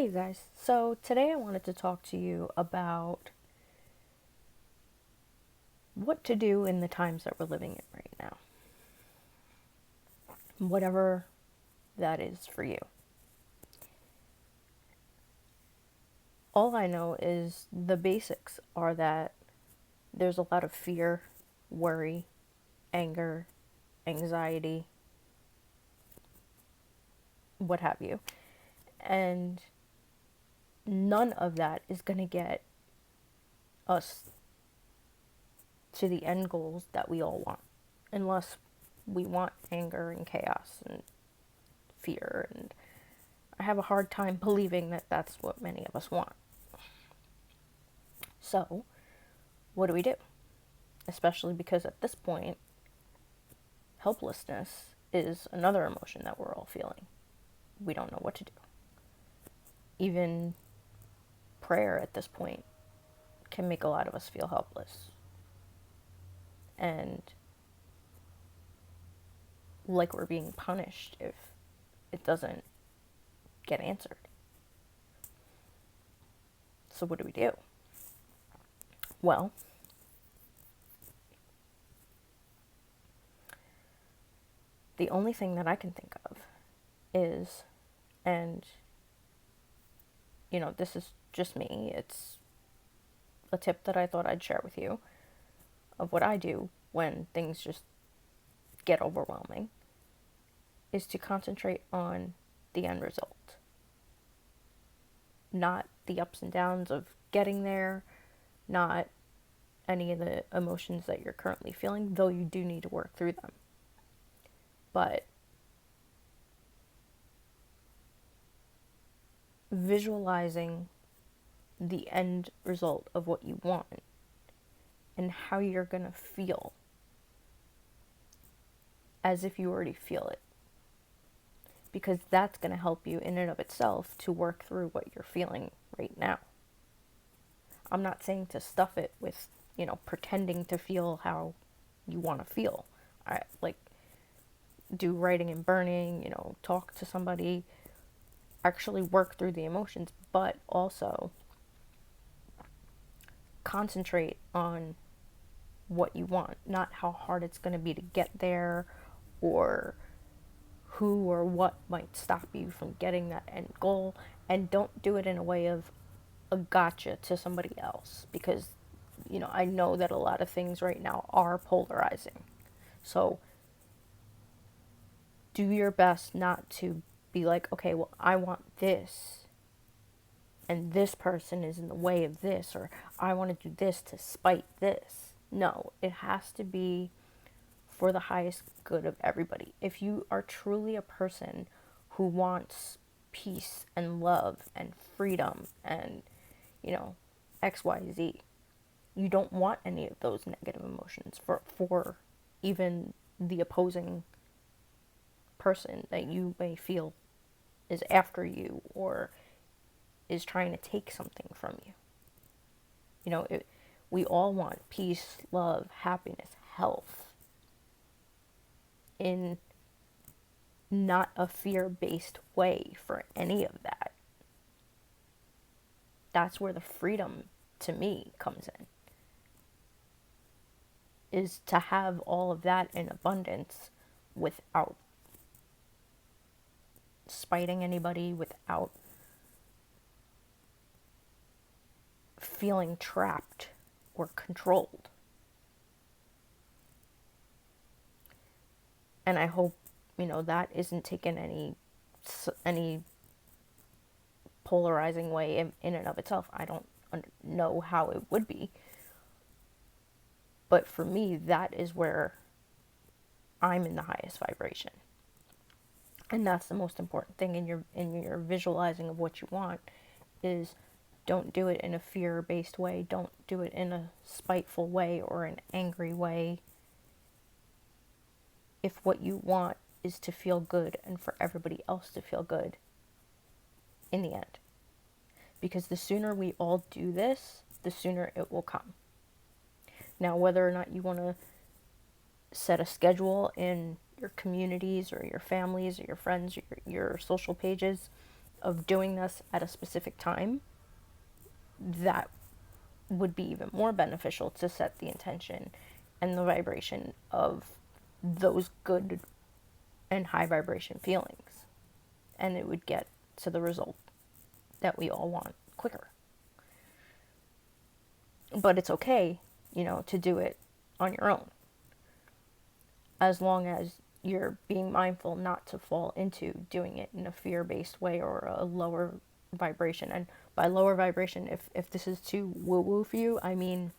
Hey, you guys. So today I wanted to talk to you about what to do in the times that we're living in right now, whatever that is for you. All I know is the basics are that there's a lot of fear, worry, anger, anxiety, what have you. And none of that is going to get us to the end goals that we all want, unless we want anger and chaos and fear. And I have a hard time believing that that's what many of us want. So, what do we do? Especially because at this point, helplessness is another emotion that we're all feeling. We don't know what to do. Even prayer at this point can make a lot of us feel helpless. And like we're being punished if it doesn't get answered. So, what do we do? Well, the only thing that I can think of is, and this is just me, it's a tip that I thought I'd share with you of what I do when things just get overwhelming, is to concentrate on the end result. Not the ups and downs of getting there, not any of the emotions that you're currently feeling, though you do need to work through them. But visualizing the end result of what you want and how you're going to feel as if you already feel it. Because that's going to help you in and of itself to work through what you're feeling right now. I'm not saying to stuff it with, pretending to feel how you want to feel. Do writing and burning, talk to somebody, actually work through the emotions, but also concentrate on what you want, not how hard it's going to be to get there, or who or what might stop you from getting that end goal. And don't do it in a way of a gotcha to somebody else, because I know that a lot of things right now are polarizing. So do your best not to be like, okay, well, I want this and this person is in the way of this, or I want to do this to spite this. No, it has to be for the highest good of everybody. If you are truly a person who wants peace and love and freedom and, XYZ, you don't want any of those negative emotions for even the opposing person that you may feel is after you or is trying to take something from you. We all want peace, love, happiness, health, in not a fear-based way for any of that. That's where the freedom, to me, comes in. Is to have all of that in abundance without spiting anybody, without feeling trapped or controlled. And I hope, that isn't taken any polarizing way in and of itself. I don't know how it would be. But for me, that is where I'm in the highest vibration. And that's the most important thing in your visualizing of what you want, is don't do it in a fear-based way. Don't do it in a spiteful way or an angry way. If what you want is to feel good and for everybody else to feel good in the end. Because the sooner we all do this, the sooner it will come. Now, whether or not you want to set a schedule in your communities or your families or your friends or your social pages, of doing this at a specific time, that would be even more beneficial to set the intention and the vibration of those good and high vibration feelings. And it would get to the result that we all want quicker. But it's okay, to do it on your own, as long as you're being mindful not to fall into doing it in a fear-based way or a lower vibration. And by lower vibration, if this is too woo-woo for you, I mean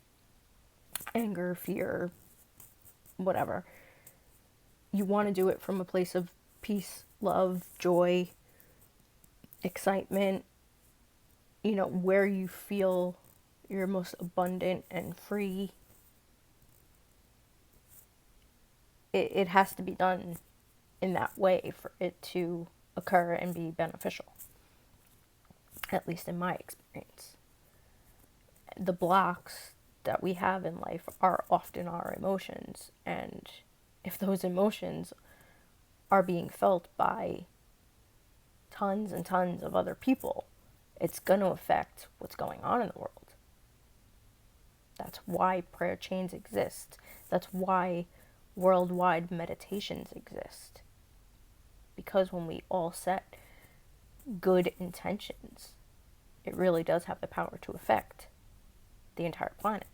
anger, fear, whatever. You want to do it from a place of peace, love, joy, excitement, where you feel you're most abundant and free. It has to be done in that way for it to occur and be beneficial, at least in my experience. The blocks that we have in life are often our emotions, and if those emotions are being felt by tons and tons of other people, it's going to affect what's going on in the world. That's why prayer chains exist. That's why worldwide meditations exist. Because when we all set good intentions, it really does have the power to affect the entire planet.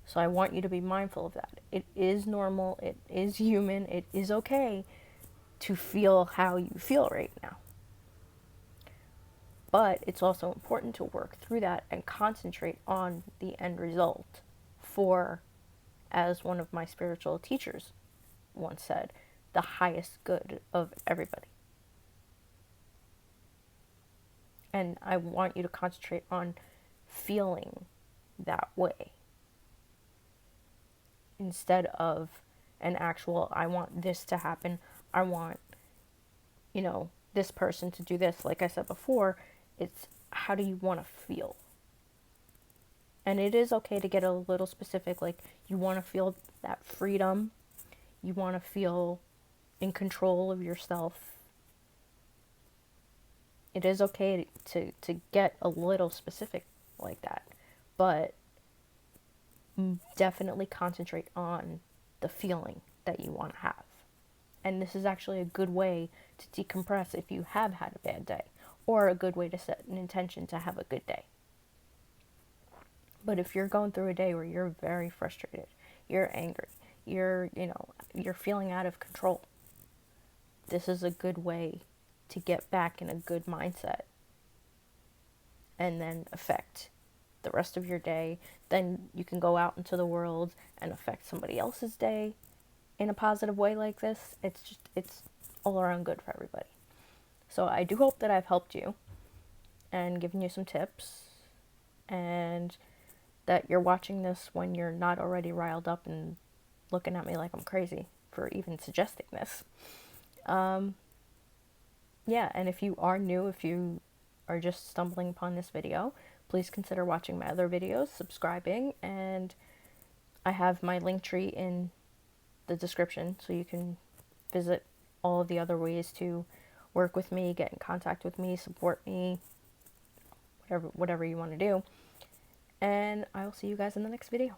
So I want you to be mindful of that. It is normal, it is human, it is okay to feel how you feel right now. But it's also important to work through that and concentrate on the end result for, as one of my spiritual teachers once said, the highest good of everybody. And I want you to concentrate on feeling that way, instead of an actual, I want this to happen, I want, this person to do this. Like I said before, it's how do you want to feel? And it is okay to get a little specific, like you want to feel that freedom, you want to feel in control of yourself. It is okay to get a little specific like that, but definitely concentrate on the feeling that you want to have. And this is actually a good way to decompress if you have had a bad day, or a good way to set an intention to have a good day. But if you're going through a day where you're very frustrated, you're angry, you're feeling out of control, this is a good way to get back in a good mindset and then affect the rest of your day. Then you can go out into the world and affect somebody else's day in a positive way like this. It's all around good for everybody. So I do hope that I've helped you and given you some tips, and that you're watching this when you're not already riled up and looking at me like I'm crazy for even suggesting this. Yeah, and if you are new, if you are just stumbling upon this video, please consider watching my other videos, subscribing, and I have my link tree in the description so you can visit all of the other ways to work with me, get in contact with me, support me, whatever you want to do. And I will see you guys in the next video.